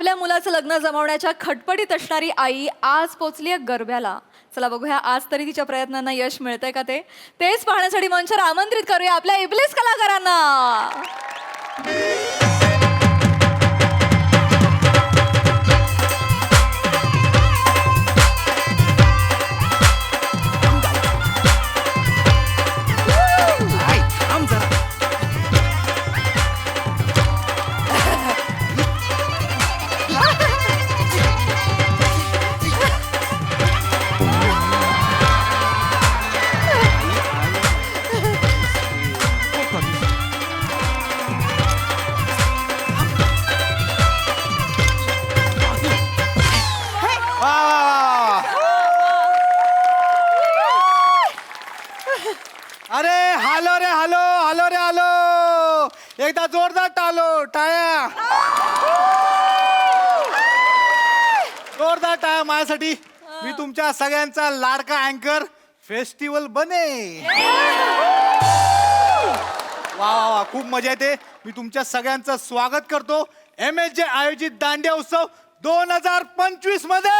आपल्या मुलाचं लग्न जमवण्याच्या खटपटीत असणारी आई आज पोचली आहे गरब्याला. चला बघूया आज तरी तिच्या प्रयत्नांना यश मिळतंय का तेच पाहण्यासाठी मंचावर आमंत्रित करूया आपल्या इब्लिस कलाकारांना. अरे हालो रे हालो हालो रे हालो एकदा जोरदार टाळ्या जोरदार टाळ्या माझ्यासाठी. मी तुमच्या सगळ्यांचा लाडका अँकर फेस्टिवल बने. वा वा वा खूप मजा येते. मी तुमच्या सगळ्यांचं स्वागत करतो MSJ आयोजित दांडिया उत्सव 2025 मध्ये.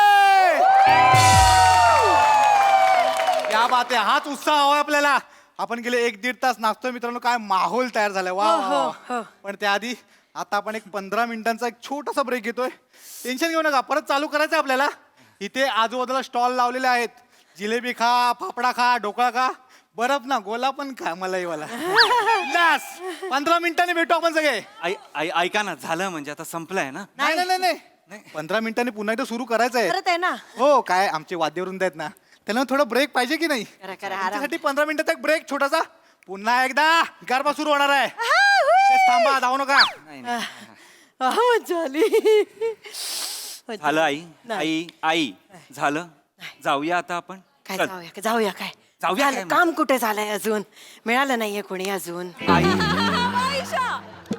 क्या बात आहे. हाच उत्साह हवा आपल्याला. आपण गेले 1-1.5 तास नाचतोय मित्रांनो. काय माहोल तयार झालाय. वा वा. पण त्याआधी आता आपण एक 15 मिनिटांचा एक छोटासा ब्रेक घेतोय. टेन्शन घेऊ नका, परत चालू करायचं आपल्याला. इथे आजूबाजूला स्टॉल लावलेले आहेत. जिलेबी खा, फाफडा खा, ढोकळा खा, बर्फ ना गोला पण खा मलाई वाला. 15 मिनिटांनी भेटू आपण सगळे. ऐका ना, झालं म्हणजे आता संपलंय ना. नाही नाही नाही 15 मिनिटांनी पुन्हा एकदा सुरू करायचं आहे ना. हो. काय आमचे वाद्यवृंद आहेत ना, त्यांना थोडा ब्रेक पाहिजे की नाही. त्यासाठी 15 मिनिटाचा एक ब्रेक छोटासा. पुन्हा एकदा गरबा सुरू होणार आहे. थांबा, जाऊ नका. झालं आई झालं. जाऊया आता आपण. काय चल. जाऊया काय जाऊया झालं, काय काम कुठे झालंय अजून? मिळालं नाहीये कोणी अजून.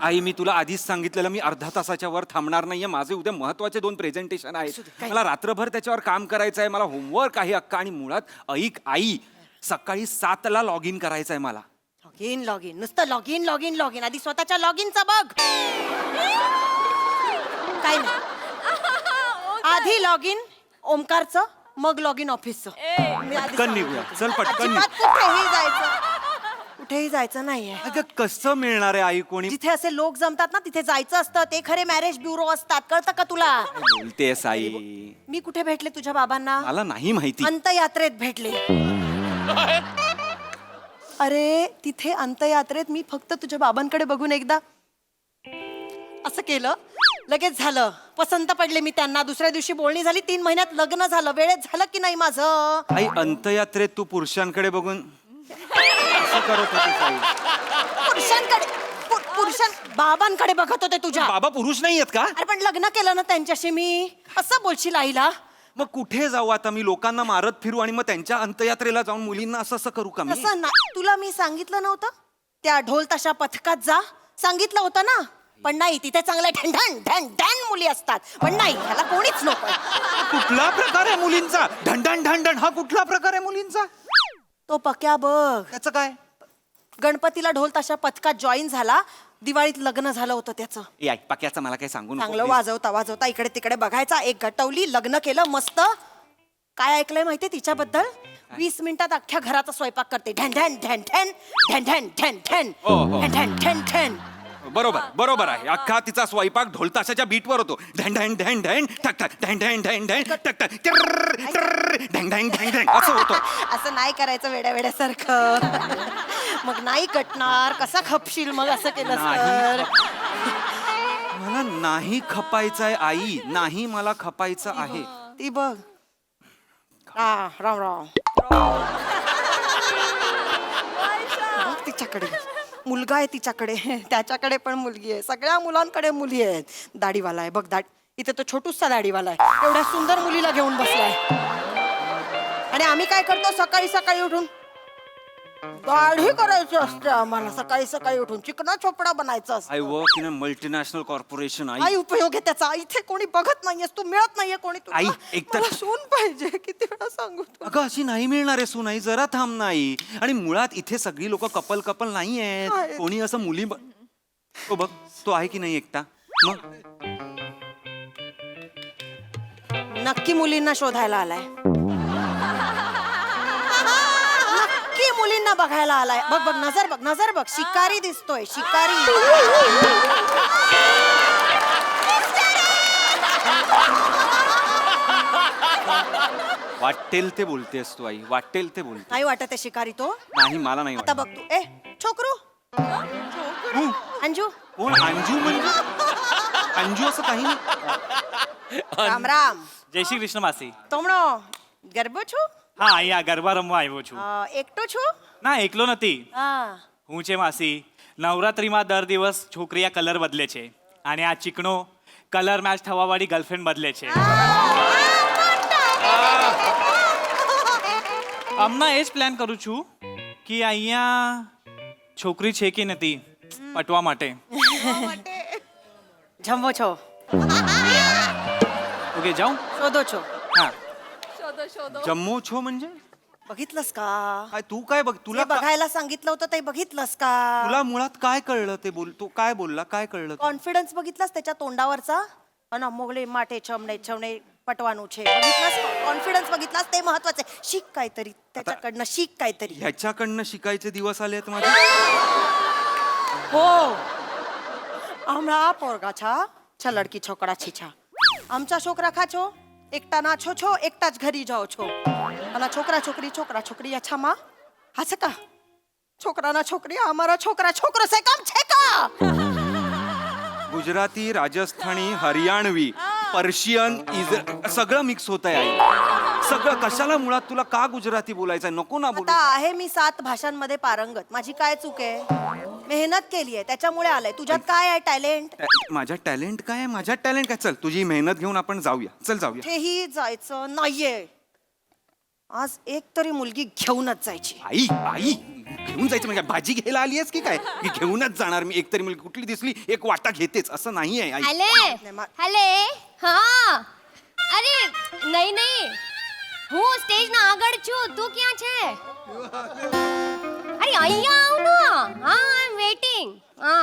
आई मी तुला आधीच सांगितलेलं मी अर्धा तासाच्या वर थांबणार नाहीये. माझे उद्या महत्वाचे 2 प्रेझेंटेशन आहेत. मला रात्रभर त्याच्यावर काम करायचं आहे. मला होमवर्क आहे अक्का. आणि मुळात ऐक आई, सकाळी 7ला लॉग इन करायचंय मला. लॉग इन नुसतं लॉग इन आधी स्वतःच्या लॉग इनचा बघ. काय नाही, आधी लॉग इन ओमकारचं, मग लॉग इन ऑफिसचं. पटकन निघूया. चल पटकन. कुठेही जायचं नाहीये. अगं कसं मिळणार आहे आई कोणी? जिथे असे लोक जमतात ना तिथे जायचं असतं. ते खरे मॅरेज ब्युरो असतात, कळतं का तुला? बोलतेस आई? मी कुठे भेटले तुझ्या बाबांना? मला नाही माहिती. अंतयात्रेत भेटले. अरे तिथे अंतयात्रेत मी फक्त तुझ्या बाबांकडे बघून एकदा असं केलं, लगेच झालं. पसंत पडले मी त्यांना. दुसऱ्या दिवशी बोलणी झाली. 3 महिन्यात लग्न झालं. वेळेत झालं की नाही माझं? आई अंतयात्रेत तू पुरुषांकडे बघून असं करत होतीस आई? बाबांकडे बघत होते तुझ्या. बाबा पुरुष नाही आहेत का? अरे पण लग्न केलं ना त्यांच्याशी मी. असं बोलशील आईला? मग कुठे जाऊ आता मी? लोकांना मारत फिरू आणि मग त्यांच्या अंतयात्रेला जाऊन मुलींना असं असं करू का मी? असं ना, तुला मी सांगितलं नव्हतं त्या ढोल ताशा पथकात जा? सांगितलं होतं ना. पण नाही, तिथे चांगल्या ढण ढण ढण मुली असतात. पण नाही, ह्याला कोणीच नको. कुठला प्रकार आहे मुलींचा? ढंढण ढंढण हा कुठला प्रकार आहे मुलींचा? तो पक्या बघ. त्याचं काय? गणपतीला ढोल ताशा पथकात जॉईन झाला. दिवाळीत लग्न झालं होतं त्याचं. ए आई, पक्याचं मला काय सांगू नको. चांगलं वाजवता इकडे तिकडे बघायचा. एक घटवली, लग्न केलं मस्त. काय ऐकलंय माहितीये तिच्याबद्दल? 20 मिनिटात अख्ख्या घराचा स्वयंपाक करते. ढण ढण ढण ढण ढण ढण ढण ढण ढण ढण ढण. बरोबर आहे. अख्खा तिचा स्वयंपाक ढोलताशाच्या बीटवर होतो. ढण ढण ढण ढण ठक ठक ढण ढण ढण ढण ठक ठक ढण ढण ढण ढण असं होतं. असं नाही करायचं वेड्यासारखं. मग नाही कटणार. कसा खपशील मग असं केलं तर? मला नाही खपायचं आहे आई. नाही मला खपायचं आहे. ती बघ. राम राम. बघ तिच्याकडे. मुलगा आहे तिच्याकडे, त्याच्याकडे पण मुलगी आहे. सगळ्या मुलांकडे मुली आहेत. दाढीवाला आहे बघ. इथे तो छोटूसा दाढीवाला आहे. एवढ्या सुंदर मुलीला घेऊन बसलाय. आणि आम्ही काय करतो? सकाळी उठून दाढी करायची असते आम्हाला. सकाळी उठून चिकना चोपडा बनायचा असतो. I work in a multinational corporation. आई उपयोग आहे त्याचा. इथे कोणी बघत नाहीये, तू मिळत नाहीये कोणी. आई, एकतर सून पाहिजे. किती वेळा सांगू तुला? अगं अशी नाही मिळणार आहे सून. आई जरा थांब नाही. आणि मुळात इथे सगळी लोक कपल नाही आहेत. कोणी असं मुली तो बघ, तो आहे की नाही एकटा? मग नक्की मुलींना शोधायला आलाय. नक्की मुलींना बघायला आलाय. बघ बघ, नजर बघ, शिकारी दिसतोय, शिकारी. वाटेल ते बोलतेस तू आई, वाटेल ते बोलते. नाही वाटत आहे शिकारी तो. नाही मला नाही आता वाटत. बघ तू. छोकरू अंजू. कोण अंजू म्हणजे? अंजू असं काही नाही. રામ રામ. જય શ્રી કૃષ્ણ માસી. તમણો ગરબો છો? હા અહીંયા ગરબા રમવા આવ્યો છું. એકટો છો? ના એકલો નથી. હા. હું છે માસી, નવરાત્રીમાં દર દિવસ છોકરીયા કલર બદલે છે અને આ ચીકણો કલર મેચ થવાવાળી ગર્લફ્રેન્ડ બદલે છે. હમણાં એ જ પ્લાન કરું છું કે અહીંયા છોકરી છે કે નથી પટવા માટે. જમવો છો? ઓકે જાઉં? शोधो છો? હા. शोधो शोधो. जम्मू छो म्हणजे बघितलंस का? काय तू काय बघ तुला तुला बघायला सांगितलं होतं ते बघितलंस का? तुला मुळात काय कळलं ते बोल, तू काय बोलला, काय कळलं? कॉन्फिडन्स बघितलास त्याच्या तोंडावरचा? अन मोगले माटे छमणे छमणे पटवानू छे. बघितलास? कॉन्फिडन्स बघितलास? ते महत्वाचे. शिक काहीतरी त्याच्याकडनं, शिक काहीतरी. ह्याच्याकडनं शिकायचे दिवस आले आहेत माझे. हो. आमळा पोरगा छा छा लडकी छोकरा छीछा. आमचा छोकरा खाछो एकटा नाछो छो एकटाच घरी जाओ छो. आणि छोकरा छोकरी अच्छा मा असं का? छोकरा ना छोकरी आम्हाला छोकरा छोकरो से कम छे का? गुजराती, राजस्थानी, हरियाणवी, पर्शियन, सगळं मिक्स होत आहे आई. सगळं कशाला मुळात तुला का गुजराती बोलायचं? नको ना बोलू. आता आहे मी 7 भाषांमध्ये पारंगत. माझी काय चूक आहे? मेहनत केली आहे त्याच्यामुळे आलंय. तुझ्यात काय आहे टॅलेंट? माझ्या टॅलेंट काय आहे? माझ्यात टॅलेंट काय? चल तुझी मेहनत घेऊन आपण जाऊया. चल जाऊया. तेही जायचं नाहीये. आज एक तरी मुलगी घेऊनच जायची. आई आई घेऊन जायचं म्हणजे काय, भाजी घ्यायला आली आहेस की काय? की घेऊनच जाणार मी. एकतरी मुलगी कुठली दिसली एक वाटा घेतेच असं नाही आहे आई. હલે હા અરે નહીં નહીં હું સ્ટેજ ના આગળ છું તું ક્યાં છે અરે અહીંયા આવ ને હા આઈ એમ વેઇટિંગ હા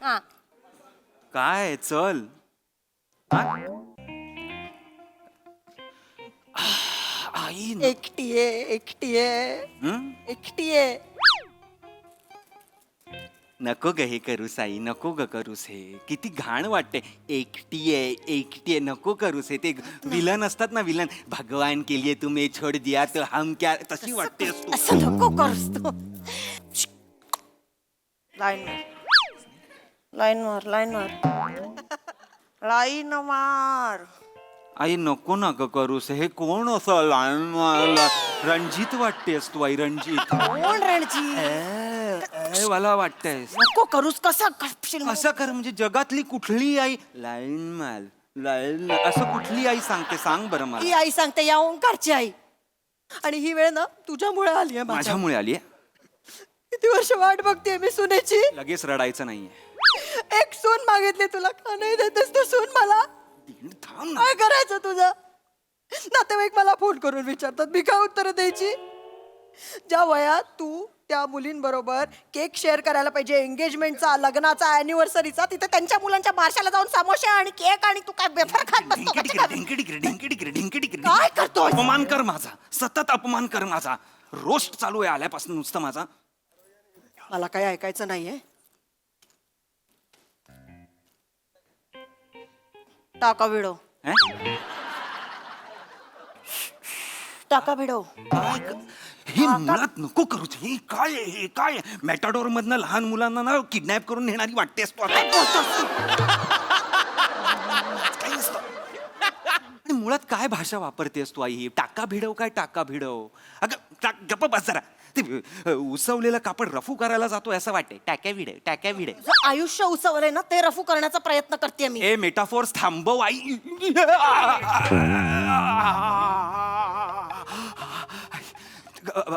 હા काय चल हा? आई एकटी आहे. नको ग हे करूस आई, नको ग करूस हे. किती घाण वाटते. एकटी आहे नको करूस हे. ते विलन असतात ना, विलन. भगवान के लिए तुम्हें छोड़ दिया तो हम क्या, तशी वाटतेस तू. असं नको करस तू. लाईन मार. आई नको ना ग करूस हे. कोण असं लहान रणजित वाटतेस तू आई, रणजित. कोण रणजी? मला वाटतेस. नको करूस. कसं करशील? असं कर म्हणजे जगातली कुठली आई लाईन माल लाईन असं कुठली आई सांगते? सांग बरं ही मला. आई सांगते, या ओंकारची आई. आणि ही वेळ ना तुझ्यामुळे आली आहे. माझ्यामुळे आली. किती वर्ष वाट बघते मी सुनेची. लगेच रडायचं नाहीये. एक सून मागितली तुला, का नाही देतेस तू सून मला? थांब ना. काय करायचं तुझं? नातेवाईक मला फोन करून विचारतात, मी काय उत्तर द्यायची? ज्या वयात तू त्या मुलींबरोबर केक शेअर करायला पाहिजे, एंगेजमेंटचा, लग्नाचा, अॅनिव्हर्सरीचा, तिथे त्यांच्या मुलांच्या बारशाला जाऊन समोसे आणि केक आणि तू काय बेफर खात बसतो का? काय करतोय? अपमान कर माझा, सतत अपमान कर माझा. रोस्ट चालू आहे आल्यापासून नुसतं माझा. मला काही ऐकायचं नाहीये. टाका व्हिडिओ. हे? टाका व्हिडिओ. हे मुळात नको करूच. हे काय आहे? हे काय मॅटाडोर मधनं लहान मुलांना ना किडनॅप करून नेणारी वाटतेस तू आता. काही नसतं. आणि मुळात काय भाषा वापरतेस तू आई? ही टाका भिडव काय टाका भिडव? अगं गप्प बस जरा. ते उसवलेलं कापड रफू करायला जातो असं वाटते. टाक्या भिडे टाक्या भिडे. तुझं आयुष्य उसवलंय ना, ते रफू करण्याचा प्रयत्न करते मी. ए मेटाफोर्स थांबव आई.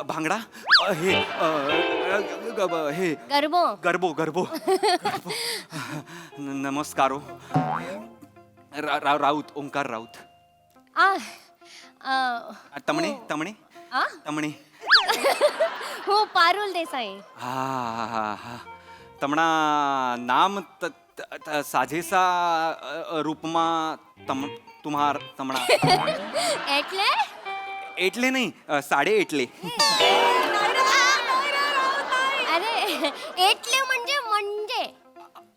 भांगडा हे हे ગરબો गर्बो गर्बो नमस्कारो. राऊत, ओंकार राऊत. આ तमणे तमणे આ तमणे. હું પારુલ દેસાઈ. हा हा हा. तमणा नाम साजेसा रूपमा तुम्हार तमणा એટલે एटले नाही साडे एटले अरे એટલે म्हणजे म्हणजे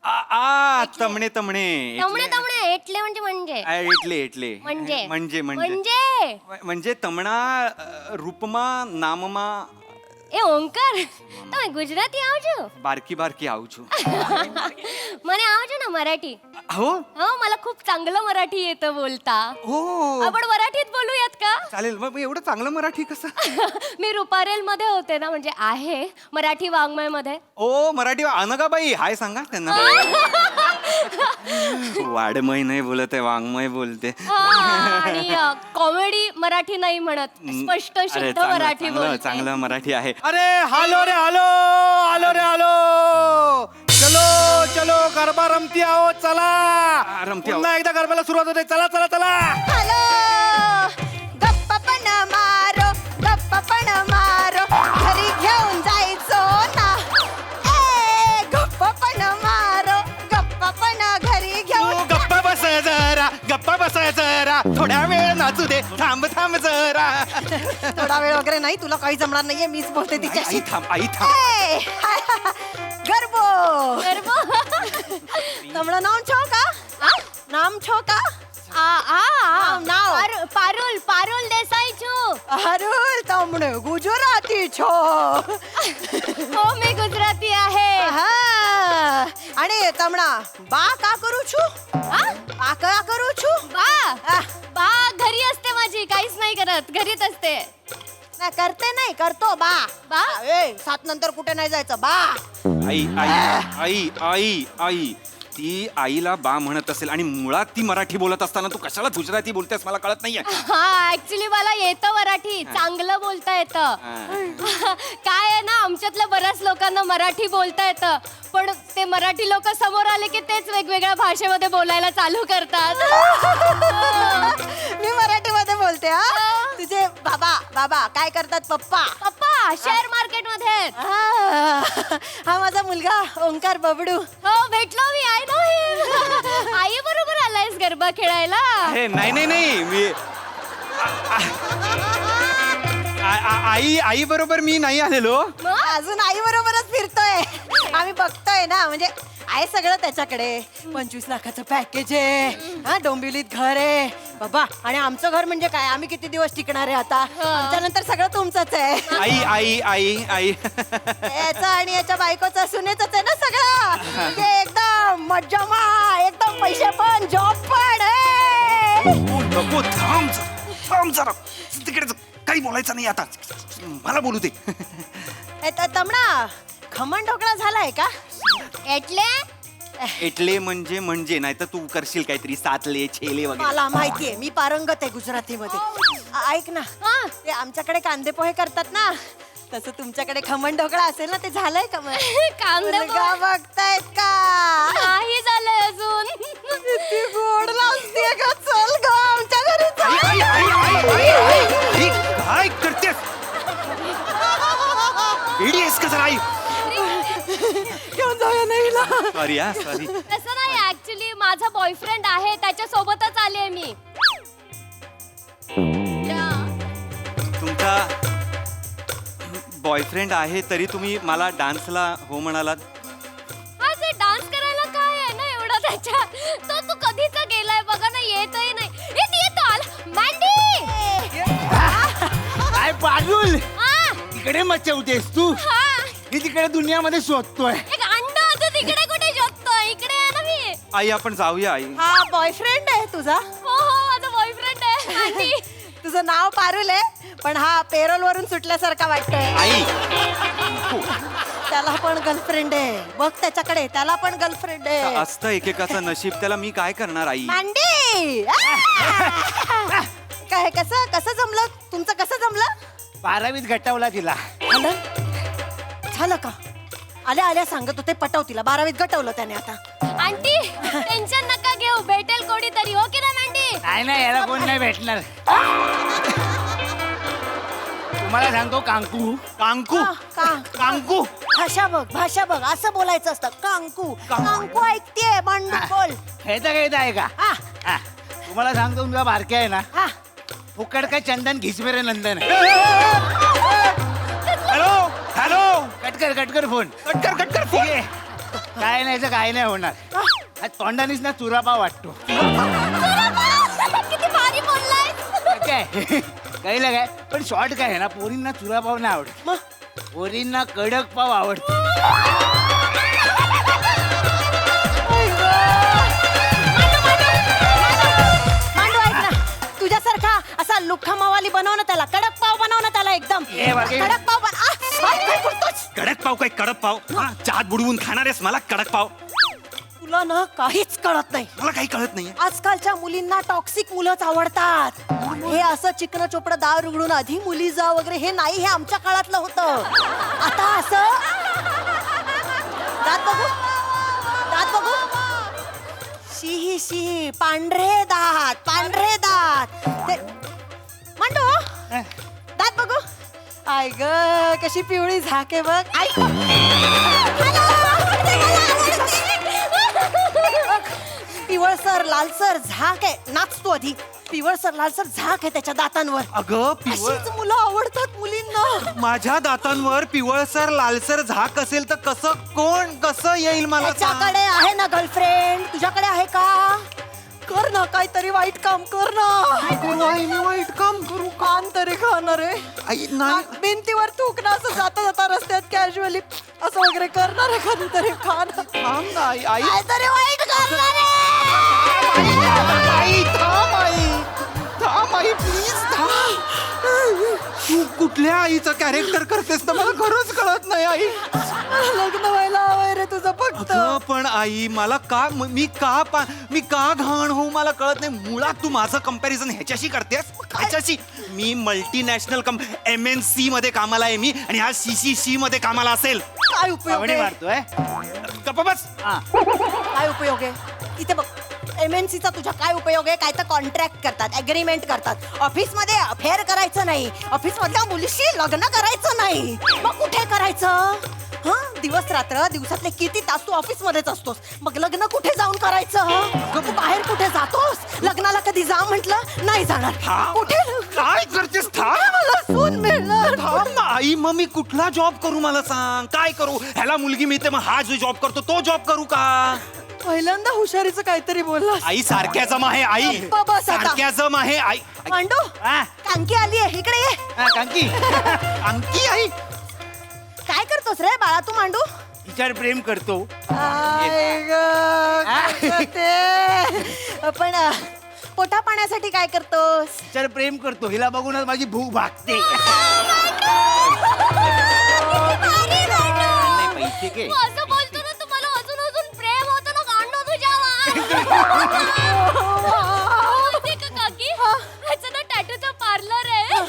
आ तमणे तमणे तमणे तमणे એટલે म्हणजे एटले एटले म्हणजे म्हणजे म्हणजे म्हणजे म्हणजे तमणा रूपमा नाममा એ ઓંકાર તમે ગુજરાતી આવજો बारकी बारकी आऊ છું મને આવજો ना मराठी हो हो मला खूप चांगलं मराठी येतं बोलता हो आपण मराठीत बोलूयात का चालेल मग एवढं चांगलं मराठी कसं मी रुपारेल मध्ये होते ना म्हणजे आहे मराठी वाङ्मय मध्ये ओ मराठी अनगाबाई हाय सांगा त्यांना वाडमय नाही बोलत आहे वाङ्मय बोलते आणि कॉमेडी मराठी नाही म्हणत स्पष्ट अरे शुद्ध चांगलं मराठी चांगलं बोलते चांगलं मराठी आहे अरे हालो रे हालो आलो रे हालो चलो चलो गरबा रमती आहो चला रमती आहो. पुन्हा एकदा गरब्याला सुरुवात होते चला चला चला हॅलो गप्पा पण मारो गप्पा पण मारो घरी घेऊन जायचो ना ए गप्पा पण मारो गप्पा पण घरी तू घेऊन गप्पा बस जरा थोड्या वेळ नाचू दे थांब थांब जरा थोडा वेळ वगैरे नाही तुला काही जमणार नाहीये मीच बोलते आई तिच्याशी थांब आई थांब ए, गरबो गर्व तमणं नाम छो का नाम छो का नाव. पारुल पारुल देसाई छू अरुल तमणं गुजराती छो हो मी गुजराती आहे हा. आणि तमणा बा का करू छू बा का करू छू बा बा घरी असते माझी काहीच नाही करत घरीच असते नाही करते नाही करतो बा बा? ए 7 नंतर कुठे नाही जायचं बा आई आई आई आई आई ती आईला बा म्हणत असेल आणि मुळात ती मराठी बोलत असताना तू कशाला गुजराती बोलतेस मला कळत नाहीये हा ऍक्च्युली मला येतं मराठी चांगलं बोलता येतं काय आहे ना आमच्यातल्या बऱ्याच लोकांना मराठी बोलता येतं पण ते मराठी लोक समोर आले की तेच वेगवेगळ्या भाषेमध्ये बोलायला चालू करतात मी मराठीमध्ये बोलते हा तुझे बाबा बाबा काय करतात पप्पा पप्पा शेअर मार्केट मध्ये आहेत. हा माझा मुलगा ओंकार बबडू हो भेटलो मी आहे ना आई बरोबर आलायस गरबा खेळायला अरे नाही नाही नाही मी आई आई बरोबर मी नाही आलेलो अजून आई बरोबरच फिरतोय आम्ही बघतोय ना म्हणजे आहे सगळं त्याच्याकडे 25 लाखाचं पॅकेज आहे हा डोंबिवलीत घर आहे बाबा आणि आमचं घर म्हणजे काय आम्ही किती दिवस टिकणार आहे आता आमच्यानंतर सगळं तुमचंच आहे आई आई आई आई याचं आणि याच्या बायकोचं सुनेच आहे ना सगळं म्हणजे एकदम मज्जामा एकदम पैसे पण जॉब पण नको थांब जरा तिकडे काही बोलायचं नाही आता मला बोलू दे तमणा खमण ढोकळा झालाय का एटले एटले म्हणजे नाही तर तू करशील काहीतरी सातले छेले वगैरे मला माहितीये मी पारंगत आहे गुजरातीमध्ये ऐक ना ते आमच्याकडे कांदे पोहे करतात ना तसं तुमच्याकडे खमण ढोकळा असेल ना ते झालंय का मग कांदे मुलगा बघतायत का नाही झालंय अजून किती गोड लागते का चल ग आमच्या घरी चल. आई, काय करतेस वेडी आहेस का जरा आई घेऊन जाऊया नाही सॉरी हा सॉरी तसं नाही ऍक्च्युली माझा बॉयफ्रेंड आहे त्याच्या सोबतच आले मी तुमचा बॉयफ्रेंड आहे तरी तुम्ही मला डान्सला हो म्हणालात हा ते डान्स करायला काय आहे ना एवढा त्याच्या तो तू कधीचा गेलाय बघा ना येतही नाही येतो आला मँडी काय पाडूल हा तिकडे मचवतेस तू हा मी तिकडे दुनियामध्ये शोधतोय एक अंड होतं तिकडे कुठे शोधतो इकडे आहे ना मी आई आपण जाऊया आई हा बॉयफ्रेंड आहे तुझा हो हो माझा बॉयफ्रेंड आहे आणि तुझं नाव पारुल आहे पण हा पेरोल वरून सुटल्यासारखा वाटतोय आई त्याला पण गर्लफ्रेंड आहे बघ त्याच्याकडे त्याला पण गर्लफ्रेंड आहे असतं एकेकाचं नशीब त्याला मी काय करणार आई मांडी काय कसं कसं जमलं तुमचं कसं जमलं 12वीत गटवला तिला झालं झालं का आल्या आल्या सांगत होते पटव तिला 12वीत गटवलं त्याने आता आंटी टेन्शन नका घेऊ भेटेल कोणीतरी हो की ना मँडी नाही नाही याला कोण नाही भेटणार तुम्हाला सांगतो कांकू कांकू कांकू भाषा बघ असं बोलायचं असतं कांकू कांकू ऐकतेय बंड बोल खेळता खेळता आहे का हा. हा. तुम्हाला सांगतो तुला बारक्या आहे ना हा फुकट काय चंदन घिसमेरे नंदन आहे. हॅलो हॅलो कटकर फोन कटकर फोन. काय नाही काय नाही होणार आज तोंडानीच ना चुरापाव वाटतो किती भारी बोललाय. काय काही काय पण शॉर्ट काय आहे ना पोरींना चुरापाव नाही आवडत पोरींना कडक पाव आवडतो. मांडू ऐक ना तुझ्यासारखा असा लुख्खा मावाली बनव ना त्याला कडक पाव बनव ना त्याला एकदम ए, बाकी- कडक पाव बन आ, काय बोलतोस? कडक पाव काय कडक पाव हा, चहात बुडवून खाणार आहेस मला कडक पाव. तुला ना काहीच कळत नाही मला काही कळत नाहीये. आजकालच्या मुलींना टॉक्सिक मुलंच आवडतात हे असं चिकन चोपडा दार उघडून आधी मुली जा वगैरे हे नाही हे आमच्या काळातलं होतं आता असं दात बघू शी पांढरे दात ते मांडू दात बघू आय ग कशी पिवळी झाके बघ आई पिवळसर लालसर झाक आहे नाचतो आधी पिवळसर लालसर झाक आहे त्याच्या दातांवर अगं पिवळ अशीच मुलं आवडतात मुलींना माझ्या दातांवर पिवळसर लालसर झाक असेल तर कसं येईल मला सांग? त्याच्याकडे आहे ना गर्लफ्रेंड तुझ्याकडे आहे का कर ना काहीतरी वाईट काम कर ना करू आई मी वाईट काम करू कान तरी खाणार आहे आई नाही भिंतीवर थुकणं असं जाता जाता रस्त्यात कॅज्युअली असं वगैरे करणार आहे कधीतरी खाणं थांब ना आई आई काहीतरी वाईट करणार आई थांब आई प्लीज थांब तू कुठल्या आईचं कॅरेक्टर करतेस तर मला खरंच कळत नाही आई लग्न व्हायला हवंय रे तुझं फक्त अगं, पण आई मला मी का घाण होऊ मला कळत नाही. मुळात तू माझं कंपॅरिझन ह्याच्याशी करतेस ह्याच्याशी मी मल्टीनॅशनल MNC मध्ये कामाला आहे मी आणि हा CCC मध्ये कामाला असेल. काय उपयोग पावणे आहे मारतोय गप्प बस. काय उपयोग आहे इथे बघ MNC चा तुझा काय उपयोग आहे काय तर कॉन्ट्रॅक्ट करतात अग्रीमेंट करतात ऑफिस मध्ये अफेअर करायचं नाही ऑफिस मधल्या मुलीशी लग्न करायचं नाही मग कुठे करायचं हा दिवस रात्र दिवसातले किती तास तू ऑफिस मध्येच असतोस मग लग्न कुठे जाऊन करायचं तू बाहेर कुठे जातोस लग्नाला कधी जा म्हंटल नाही जाणार कुठे काय करतेस थांब मला सून मिळणार थांब ना आई मग मी कुठला जॉब करू मला सांग काय करू ह्याला मुलगी मिळते मग हा जो जॉब करतो तो जॉब करू का पहिल्यांदा हुशारीचं काहीतरी बोलला आई सारख्या जम आहे आई गप्प बस आता. सारख्या जम आहे आई मांडू हा, कांकी आली आहे इकडे ये हा, कांकी अंकी आई काय करतोस रे बाळा तू मांडू तिच्यावर प्रेम करतो आय ग, काय करते? पण पोटा पाण्यासाठी काय करतोस तिच्यावर प्रेम करतो हिला बघूनच माझी भूक भागते नाही पैसे के तू असं बोलतो ना तुम्हाला अजून अजून प्रेम होतं ना काढणं तुझ्यावर माहितीये का काकी ह्याचं ना टॅटूचं पार्लर आहे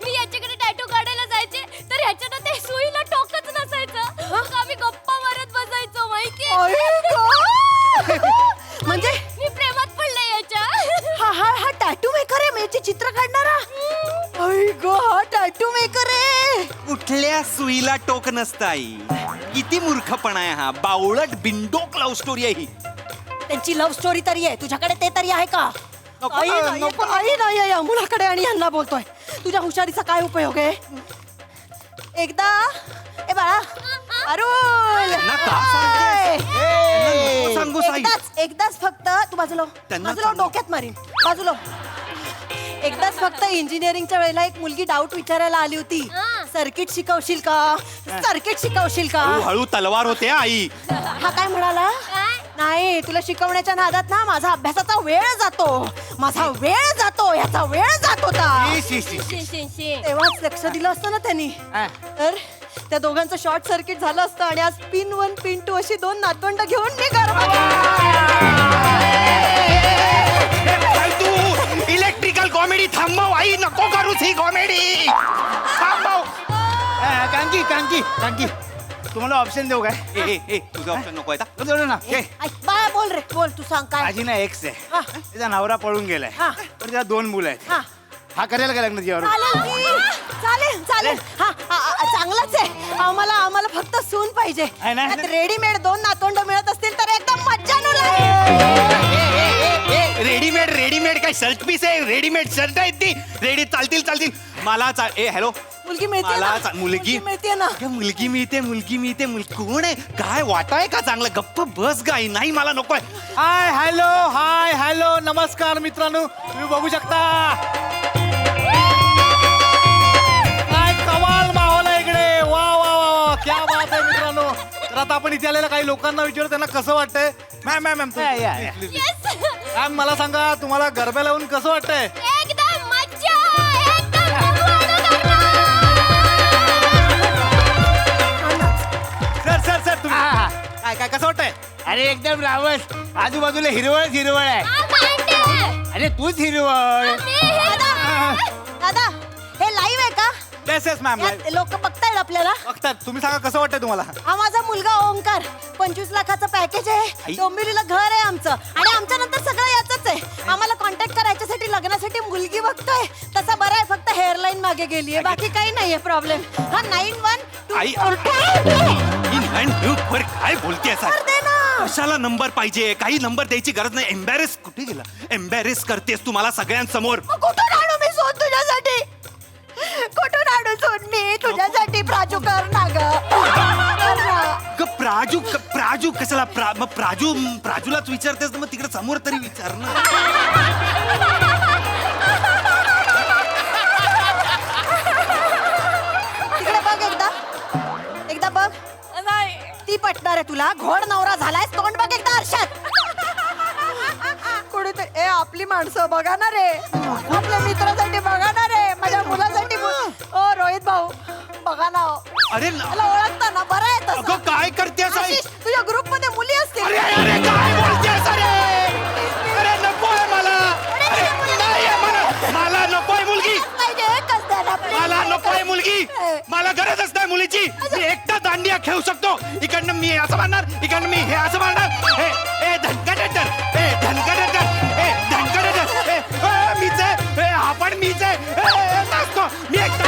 मी याच्याकडे टॅटू काढायला जायचे तर ह्याच्या ना ते सुईला टोकच नसायचं मग आम्ही गप्पा मारत बसायचो माहितीये आई ग. म्हणजे मी प्रेमात पडले याच्या हा टॅटू मेकर आहे मेची चित्र काढणारा आई ग हा टॅटू मेकर आहे कुठल्या सुईला टोक नसतं आई किती मूर्खपणा आहे हा बावळट बिंडोक लव्ह स्टोरी आहे ही. त्यांची लव्ह स्टोरी तरी आहे तुझ्याकडे ते तरी आहे का नको आई ना, नाही नको ना. आई नाही या मुलाकडे आणि यांना बोलतोय तुझ्या हुशारीचा काय उपयोग आहे एकदा ए बाळा अरुल त्यांना का सांगतेस? त्यांना नको सांगूस आई. एकदाच फक्त तू बाजूला त्यांना बाजूला सांगू. डोक्यात मारीन बाजूला एकदाच फक्त इंजिनिअरिंगच्या वेळेला एक मुलगी डाऊट विचारायला आली होती हा. सर्किट शिकवशील का सर्किट शिकवशील का हळू तलवार होते आई हा काय म्हणाला काय? नाही तुला शिकवण्याच्या नादात ना माझा अभ्यासाचा वेळ जातो माझा वेळ जातो याचा वेळ जात होता शी, शी, शी. तेव्हाच लक्ष दिलं असतं ना त्यांनी हा. तर त्या दोघांचं शॉर्ट सर्किट झालं असतं आणि आज पिन 1 पिन 2 अशी 2 नातवंड घेऊन मी तू इलेक्ट्रिकल कॉमेडी थांबव आई नको करूच ही कॉमेडी थांबव. हा, कांकी कांकी कांकी तुम्हाला ऑप्शन देऊ काय तुझं ऑप्शन नको आहे का? बोलू ना बाळा बोल रे बोल तू सांग काय माझी ना एक्स आहे हा. तिचा नवरा पळून गेलाय हा. पण तिला 2 मुलं आहेत हा हा करेल का लग्न तिच्यावर चालेल की चालेल चालेल हा चांगलंच आहे आम्हाला फक्त सून पाहिजे आहे ना? रेडीमेड 2 नातवंड मिळत असतील तर एकदम मज्जा रेडीमेड काय काय शर्ट पीस आहे रेडीमेड शर्ट आहेत ती रेडी चालतील मला ए हॅलो मुलगी मिळते मला ना? मुलगी मिळते ना? अगं, मुलगी मिळते कोण आहे काय वाटाय का चांगलं गप्प बस गाई नाही मला नकोय हाय हॅलो नमस्कार मित्रांनो तुम्ही बघू शकता काय कमाल माहोल आहे इकडे वा वा वा क्या बात आहे मित्रांनो तर आता आपण इथे आलेल्या काही लोकांना विचारू त्यांना कसं वाटतंय मॅम मॅम मला सांगा तुम्हाला गरब्याला येऊन कसं वाटतंय एकदम मज्जा एकदम सर तुम्ही काय कसं वाटतंय अरे एकदम रावस आजूबाजूला हिरवळ आहे अरे तूच हिरवळ दादा हे लाईव्ह आहे का येस मॅम लोक बघतायत आपल्याला बघतात तुम्ही सांगा कसं वाटतंय तुम्हाला हा माझा मुलगा ओंकार 25 लाखाचं पॅकेज आहे डोंबिवलीला घर आहे आमचं आणि आमच्या नंतर सगळं याच आहे आम्हाला कॉन्टॅक्ट करायच्यासाठी लग्नासाठी मुलगी बघतोय तसा बरं आहे फक्त हेअरलाईन मागे गेलीये बाकी काही नाहीये प्रॉब्लेम हा 91 आई काय बोलतेय दे ना कशाला नंबर पाहिजे काही नंबर द्यायची गरज नाही एम्बॅरेस कुठे गेला एम्बॅरेस करतेस तुम्हाला सगळ्यांसमोर कुठून आणू मी सोन तुझ्यासाठी कुठून आणू सोन मी तुझ्यासाठी प्राजू कर ना ग प्राजू कशाला मग प्राजूलाच विचारतेस मग तिकडे समोर तरी विचार ना तिकडे बघ एकदा बघ नाही ती पटणार आहे तुला घोड नवरा झालाय तोंड बघ एकदा आरशात कुठेतरी आपली माणसं बघा ना रे आपल्या मित्रासाठी बघा ना रे माझ्या मुलासाठी ओ रोहित भाऊ बघा ना हो. अरे मला ओळखता ना बरं आहे अगं तसं काय करतेस आई आशिष, तुझ्या ग्रुप मध्ये मुली असतील अरे अरे काय बोलतेस अरे नकोय मला नाहीये मला नकोय मुलगी पाहिजे एकच द्या ना, please. मला नकोय मुलगी मला गरजच नाही मुलीची मी एकटा दांडिया खेळू शकतो इकडनं मी असं मारणार इकडनं मी हे असं मारणार ए धनकडेटर ए धनकडेटर ए धनकडेटर मीच आहे आपण मीच आहे नाचतो मी एकटा